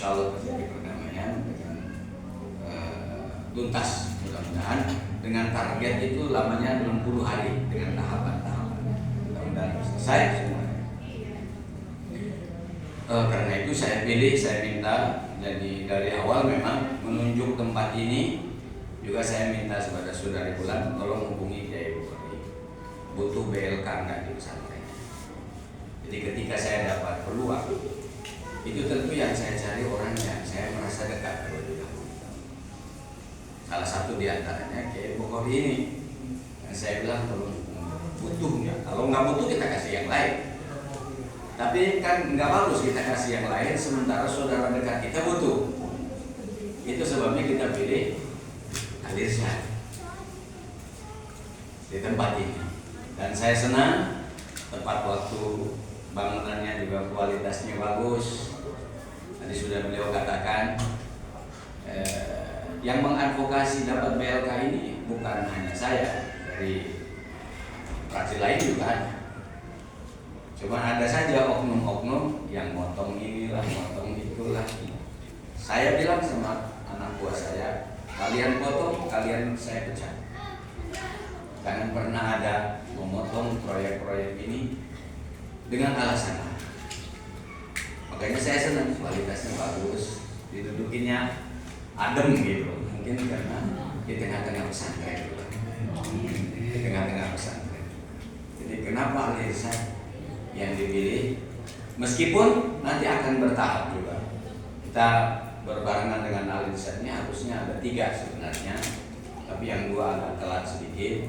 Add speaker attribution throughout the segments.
Speaker 1: insya Allah terjadi perdamaian dengan tuntas mudah-mudahan, dengan target itu lamanya 60 hari dengan tahapan-tahapan, mudah-mudahan selesai semuanya. Karena itu saya pilih, saya minta, jadi dari awal memang menunjuk tempat ini juga saya minta kepada saudari Bulan tolong hubungi Kiai Bukhari, butuh BLK enggak di pesantren. Jadi ketika saya dapat peluang itu tentu yang saya cari orang yang saya merasa dekat terlebih dahulu. Salah satu diantaranya Kiai Bukhari ini. Dan saya bilang tolong butuhnya. Kalau nggak butuh kita kasih yang lain. Tapi kan nggak bagus kita kasih yang lain sementara saudara dekat kita butuh. Itu sebabnya kita pilih Al-Irsyad di tempat ini. Dan saya senang tepat waktu, bangunannya juga kualitasnya bagus. Tadi sudah beliau katakan yang mengadvokasi dapat BLK ini bukan hanya saya, dari fraksi lain juga ada. Cuma ada saja oknum-oknum yang motong inilah, motong itulah. Saya bilang sama anak buah saya, kalian potong, kalian saya pecat. Jangan pernah ada memotong proyek-proyek ini dengan alasan apa. Makanya saya senang kualitasnya bagus, didudukinya adem gitu. Mungkin karena di tengah-tengah pesantren gitu. Di tengah-tengah pesantren. Jadi kenapa Al-Irsyad yang dipilih, meskipun nanti akan bertahap juga. Kita berbarengan dengan Al-Irsyadnya harusnya ada 3 sebenarnya, tapi yang 2 agak telat sedikit.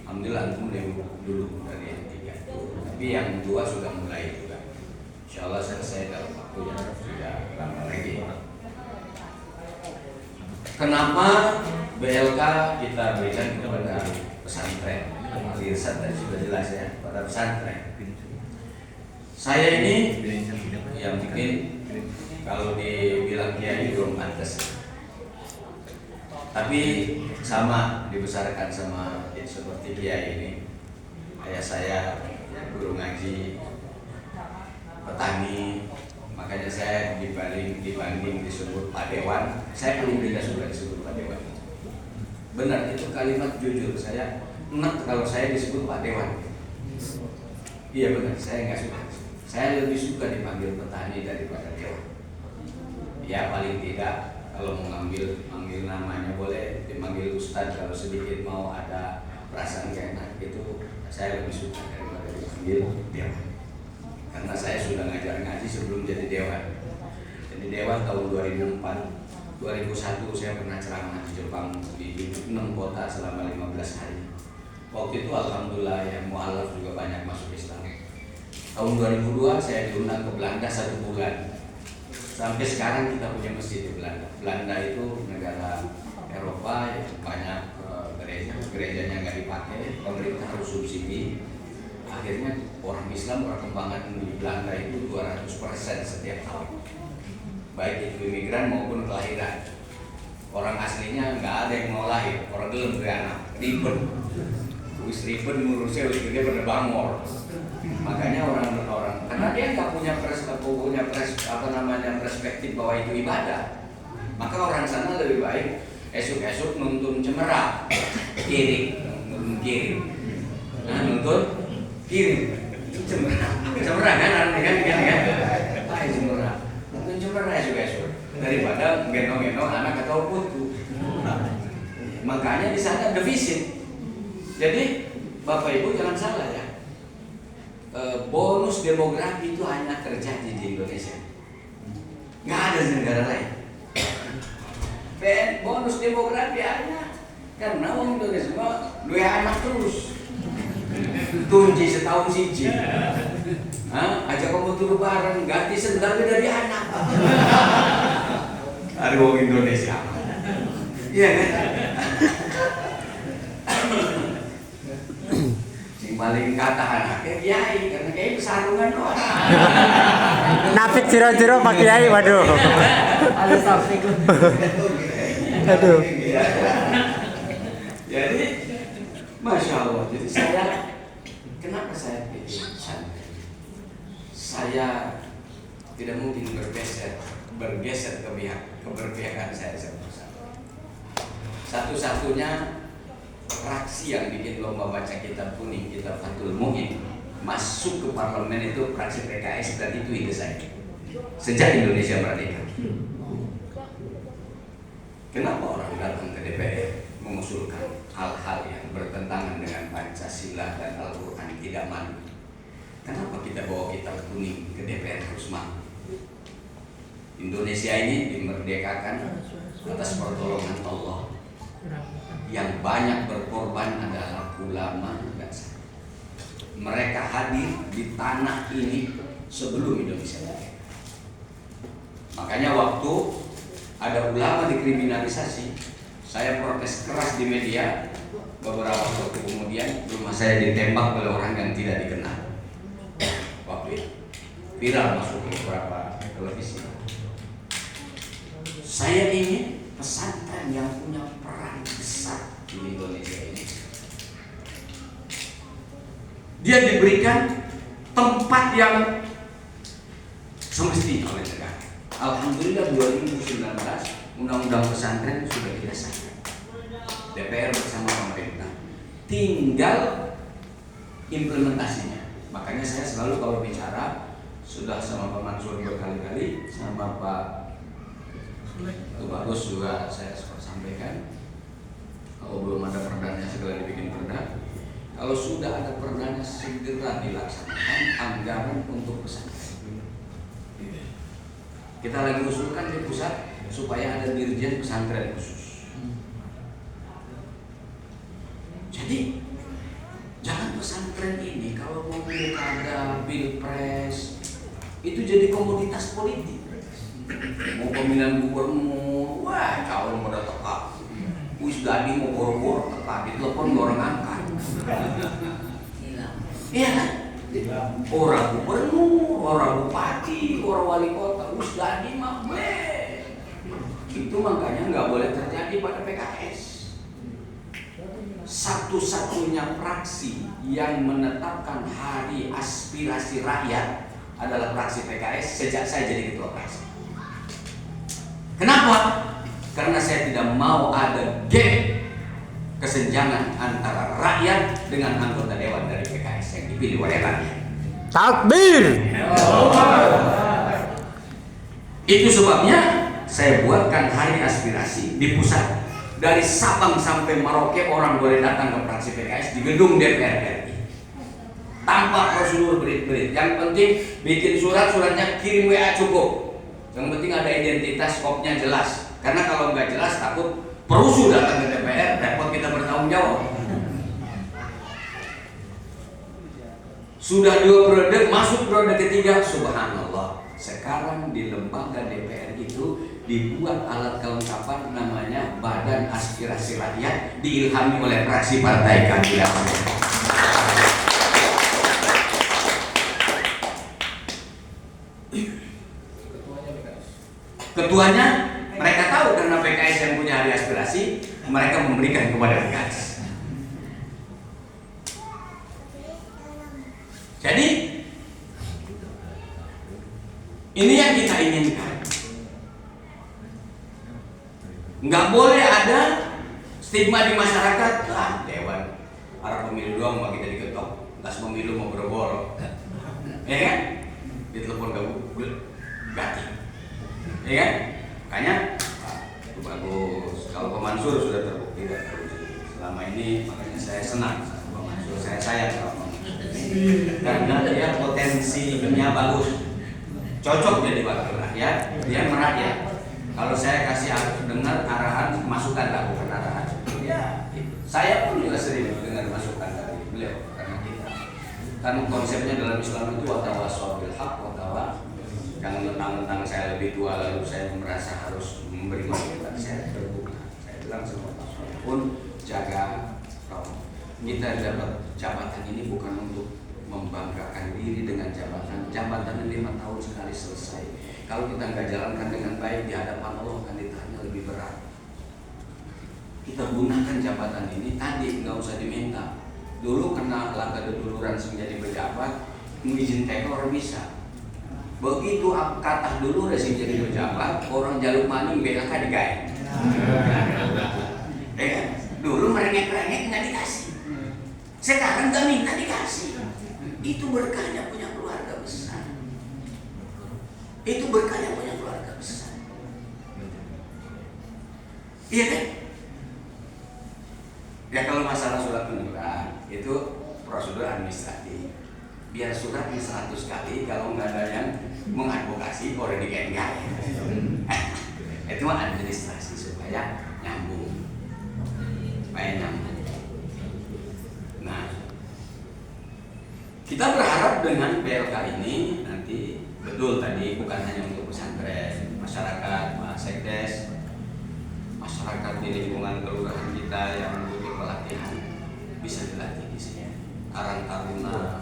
Speaker 1: Alhamdulillah antum lebih dulu dari yang 3 itu, tapi yang 2 sudah mulai juga. Insya Allah selesai dalam waktu yang tidak lama lagi. Kenapa BLK kita berikan kepada pesantren? Al-Irsyad tadi sudah jelas ya, pada pesantren. Saya ini yang bikin kalau dibilang kiai belum pantas. Tapi sama dibesarkan sama seperti kiai ini. Ayah saya guru ngaji, petani, makanya saya dibanding disebut Pak Dewan, saya paling tidak suka disebut Pak Dewan. Benar, itu kalimat jujur, saya enak kalau saya disebut Pak Dewan. Iya benar, saya nggak suka. Saya lebih suka dipanggil petani daripada dewan. Ya paling tidak kalau mau manggil namanya boleh dipanggil Ustadz, kalau sedikit mau ada perasaan gak enak itu saya lebih suka daripada dipanggil dewan. Karena saya sudah ngajar ngaji sebelum jadi dewan. Jadi dewan tahun 2004, 2001 saya pernah ceramah di Jepang di 6 kota selama 15 hari. Waktu itu alhamdulillah yang mu'alaf juga banyak masuk Islam. Tahun 2002 saya diundang ke Belanda 1 bulan. Sampai sekarang kita punya masjid di Belanda. Belanda itu negara Eropa yang banyak gerejanya nggak dipakai, pemerintah harus subsidi. Akhirnya orang Islam perkembangan di Belanda itu 200% setiap tahun. Baik itu imigran maupun kelahiran. Orang aslinya nggak ada yang mau lahir, orang gelem anak, ribet. Wis ribet ngurusnya wis gede pada bangor. Makanya orang-orang karena dia nggak punya perspektif bahwa itu ibadah, maka orang sana lebih baik esok-esok nuntun cemerah kiri, nuntun kiri, nuntun kiri, cemerah kan cemerah, nuntun cemerah esok-esok daripada gendong-gendong anak atau putu. Makanya di sana defisit. Jadi Bapak Ibu jangan salah ya. Bonus demografi itu hanya terjadi di Indonesia, nggak ada di negara lain. Bonus demografi hanya karena orang Indonesia semua 2 anak terus, tunji setahun siji, ajak kamu turu bareng, ganti sendal dari anak. Ada orang Indonesia, iya kan? Paling kata anaknya kiai, karena kiai pesarungan doang.
Speaker 2: Nafik jero-jero Pak Kiai, waduh.
Speaker 3: Ada nafik.
Speaker 2: Aduh.
Speaker 1: Jadi, masya Allah. Jadi kenapa saya pilih pesantren? Saya tidak mungkin bergeser bergeser keberpihakan saya sama sama. Satu-satunya fraksi yang bikin lomba baca kitab kuning, kitab Fathul Mu'in, masuk ke parlemen itu fraksi PKS, dan itu ide saya sejak Indonesia merdeka. Kenapa orang datang ke DPR mengusulkan hal-hal yang bertentangan dengan Pancasila dan Al-Quran tidak malu? Kenapa kita bawa kitab kuning ke DPR harus malu? Indonesia ini dimerdekakan atas pertolongan Allah. Yang banyak berkorban adalah ulama dan saya. Mereka hadir di tanah ini sebelum Indonesia merdeka. Makanya waktu ada ulama dikriminalisasi, saya protes keras di media. Beberapa waktu kemudian rumah saya ditembak oleh orang yang tidak dikenal. Waktu itu viral masuk ke beberapa televisi. Saya ingin pesantren yang punya peran besar di Indonesia ini, dia diberikan tempat yang semestinya oleh negara. Alhamdulillah 2019 Undang-Undang Pesantren sudah kita sahkan. DPR bersama pemerintah, tinggal implementasinya. Makanya saya selalu kalau bicara, sudah sama Pak Mansur berkali-kali, sama Pak Bagus juga saya sampaikan, kalau belum ada perdanya segera dibikin perda. Kalau sudah ada perdanya segera dilaksanakan anggaran untuk pesantren. Kita lagi usulkan di pusat supaya ada dirjen pesantren khusus. Jadi jangan pesantren ini kalau mau pilkada, pilpres itu jadi komoditas politik. Mau pemilihan gubernur, wah calon pada tekak. Wis gadi mau boro-boro tekak, ditelepon orang angkat. Iya kan? Orang gubernur, orang bupati, orang wali kota, wis gadi mah itu makanya nggak boleh terjadi pada PKS. Satu-satunya fraksi yang menetapkan hari aspirasi rakyat adalah fraksi PKS sejak saya jadi ketua fraksi. Kenapa? Karena saya tidak mau ada gap kesenjangan antara rakyat dengan anggota dewan dari PKS yang dipilih oleh rakyat.
Speaker 2: Takbir.
Speaker 1: Itu sebabnya saya buatkan hari aspirasi di pusat. Dari Sabang sampai Merauke orang boleh datang ke fraksi PKS di gedung DPR RI tanpa prosedur berit-berit. Yang penting bikin suratnya kirim WA cukup. Yang penting ada identitas, skopnya jelas. Karena kalau nggak jelas takut perusuh datang ke DPR, repot kita bertanggung jawab. Sudah 2 periode, masuk periode ketiga, subhanallah. Sekarang di lembaga DPR itu dibuat alat kelengkapan namanya Badan Aspirasi Rakyat, diilhami oleh fraksi Partai Keadilan. Ketuanya mereka tahu karena PKS yang punya hari aspirasi, mereka memberikan kepada PKS. Jadi ini yang kita inginkan. Nggak boleh ada stigma di masyarakat, dewan arah pemilu doang mau kita diketok, nggak pemilu mau boro-boro, ya kan? Ditelepon ganti, ya kan? Makanya itu bagus. Kalau Pak Mansur sudah terbukti dan teruji selama ini, makanya saya senang sama Pak Mansur, saya sayang sama Pak Mansur karena dia potensinya bagus, cocok jadi wakil rakyat, dia merakyat. Kalau saya kasih dengar arahan, masukan lah, bukan arahan. Ya, saya pun juga sering dengar masukan dari beliau karena kita kan konsepnya dalam Islam itu watawasaw bil haq, jangan mentang-mentang saya lebih tua lalu saya merasa harus memberi masukan. Saya terbuka. Saya bilang semua pun jaga roh. Kita dapat jabatan ini bukan untuk membanggakan diri dengan jabatan. Jabatan 5 tahun sekali selesai. Kalau kita nggak jalankan dengan baik di hadapan Allah akan ditanya lebih berat. Kita gunakan jabatan ini tadi nggak usah diminta. Dulu kena langkah keduluran menjadi pejabat, izin tekor bisa. Begitu kata dulu resim jadi pejabat, orang jaluk maning BLK digaet. Dulu merengek-rengek nggak dikasih, sekarang nggak minta dikasih. Itu berkahnya punya keluarga besar. Itu berkahnya punya keluarga besar. Iya kan? Ya kalau masalah surat pengunduran itu prosedur administratif. Biar surat di 100 kali, kalau nggak ada yang mengadvokasi boleh digaet-gaet. Itu administrasi supaya nyambung. Nah, kita berharap dengan BLK ini nanti betul tadi bukan hanya untuk pesantren, masyarakat, sekdes, masyarakat di lingkungan kelurahan kita yang membutuhkan pelatihan bisa dilatih di sini. Karang taruna,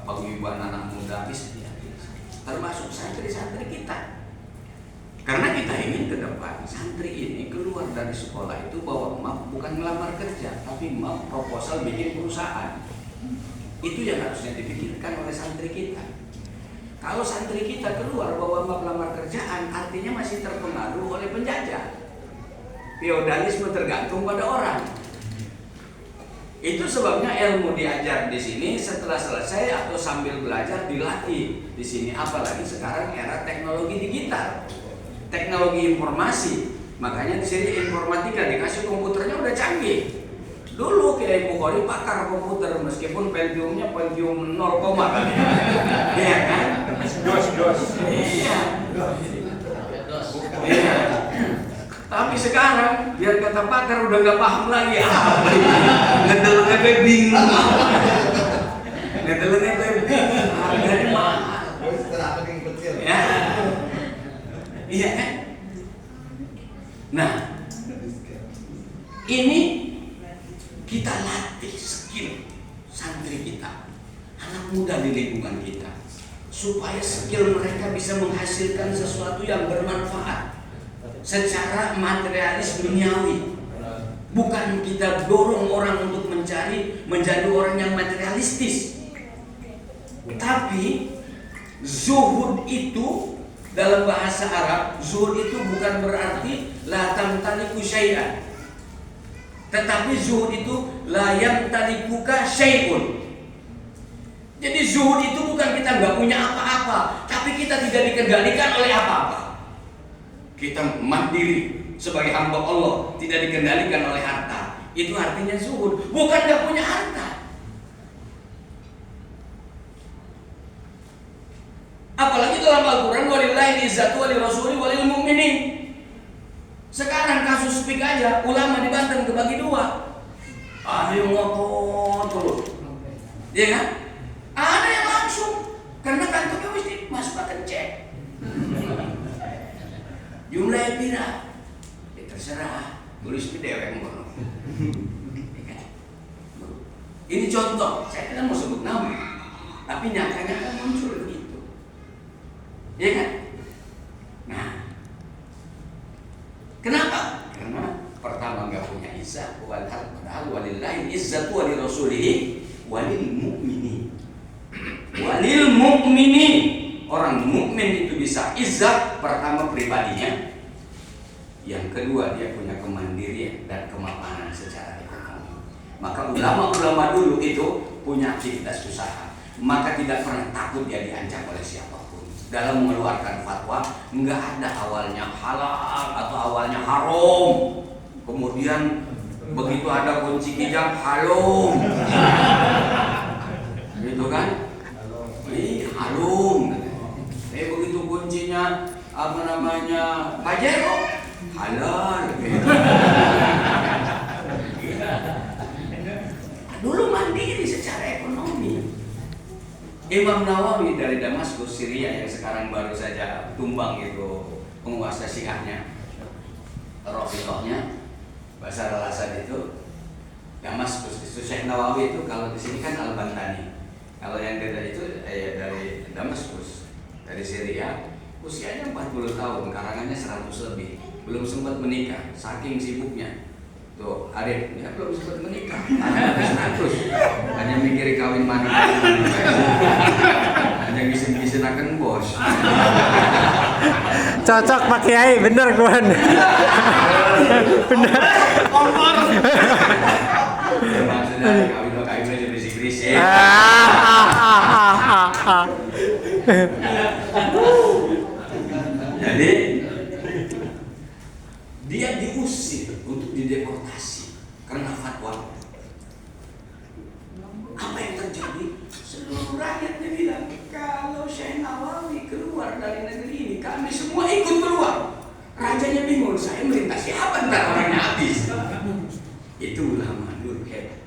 Speaker 1: penghiburan anak muda bisa dilatih, termasuk santri-santri kita. Karena kita ingin ke depan santri ini keluar dari sekolah itu bawa map bukan melamar kerja, tapi map proposal bikin perusahaan. Itu yang harusnya dipikirkan oleh santri kita. Kalau santri kita keluar bawa map lamar kerjaan, artinya masih terpengaruh oleh penjajah. Feodalisme tergantung pada orang. Itu sebabnya ilmu diajar di sini setelah selesai atau sambil belajar dilatih di sini. Apalagi sekarang era teknologi digital. Teknologi informasi, makanya di sini informatika dikasih komputernya udah canggih. Dulu Kiai Bukhari pakar komputer meskipun Pentiumnya Pentium 0, kali. Iya kan?
Speaker 4: Dos.
Speaker 1: Iya. Iya. Tapi sekarang biar kata pakar udah nggak paham lagi. Ngedel-ngedel bingung. Ngedel-ngedel bingung. Harganya mahal. Ya. Iya kan? Nah, ini kita latih skill santri kita, anak muda di lingkungan kita, supaya skill mereka bisa menghasilkan sesuatu yang bermanfaat secara materialis duniawi. Bukan kita dorong orang untuk mencari menjadi orang yang materialistis, tapi zuhud itu dalam bahasa Arab, zuhud itu bukan berarti la tamtaliku syai'an, tetapi zuhud itu la yamtalikuka syai'un. Jadi zuhud itu bukan kita nggak punya apa-apa, tapi kita tidak dikendalikan oleh apa-apa. Kita mandiri sebagai hamba Allah, tidak dikendalikan oleh harta. Itu artinya zuhud, bukan nggak punya harta. Apalagi dalam Al-Quran, walillahi izzatu walil rasuli walil mu'minin. Sekarang kasus speak aja, ulama di Banten kebagi dua. Ada yang ngotot terus, ya kan? Ada yang langsung, karena kantongnya mesti masukkan cek. Jumlahnya pira, ya terserah, tulis di dewek ngono. Ini contoh, saya kan mau sebut nama, tapi nyatanya kan muncul gitu. Ya kan? Nah, kenapa? Karena pertama nggak punya izzah, padahal walillahi izzatu walil rasulihi walil mu'minin. Walil mu'minin, orang mukmin itu bisa izzah pertama pribadinya, yang kedua dia punya kemandirian dan kemapanan secara ekonomi. Maka ulama-ulama dulu itu punya aktivitas usaha, maka tidak pernah takut dia diancam oleh siapa. Dalam mengeluarkan fatwa, nggak ada awalnya halal atau awalnya haram, kemudian begitu ada kunci kijang haram, gitu kan? Ini haram. Begitu kuncinya apa namanya Pajero halal. Dulu mandiri secara ekonomi. Imam Nawawi dari Damaskus, Syria, yang sekarang baru saja tumbang itu penguasa Syiahnya, Rafidhahnya, Bashar al-Assad itu, Damaskus itu Syekh Nawawi itu kalau di sini kan Al-Bantani, kalau yang dari itu dari Damaskus, dari Syria, usianya 40 tahun, karangannya 100 lebih, belum sempat menikah, saking sibuknya. Tuh, Arif, dia belum sempat menikah, hanya mikir kawin mana. hanya ngisi-ngisi akan bos.
Speaker 2: Cocok Pak Kiai, bener Kuan. Bener.
Speaker 1: Ya, maksudnya kawin lo kawin aja berisik-berisik. Jadi dia diusir untuk dideportasi karena fatwa. Apa yang terjadi? Seluruh rakyatnya bilang, kalau Syekh Nawawi keluar dari negeri ini, kami semua ikut keluar. Rajanya bingung, saya merintah siapa ntar orangnya habis. Itu ulama nur hebat.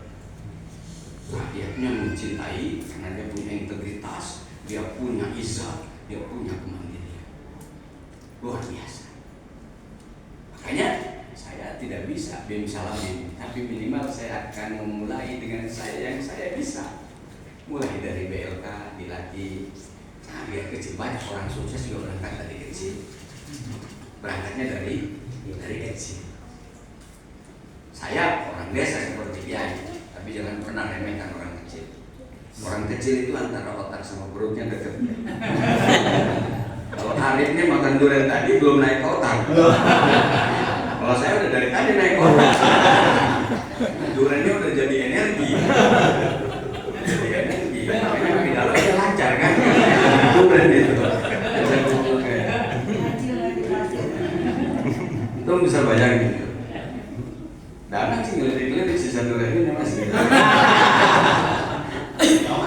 Speaker 1: Rakyatnya mencintai karena dia punya integritas, dia punya izah, dia punya kemandirian. Luar biasa. Makanya saya tidak bisa bim salamin, tapi minimal saya akan memulai dengan saya yang saya bisa. Mulai dari BLK, dilatih. Nah, biar kecil, banyak orang sukses juga berangkat dari kecil. Berangkatnya dari kecil. Saya orang desa seperti Kiai, tapi jangan pernah remehkan orang kecil. Orang kecil itu antara otak sama perutnya dekat. Kalau Arif ini makan durian tadi belum naik ke otak. Kalau saya udah dari tadi naik ke otak. Duriannya udah jadi energi. Jadi energi. Makanya di dalamnya lancar kan. Durian itu. Itu bisa bayangin.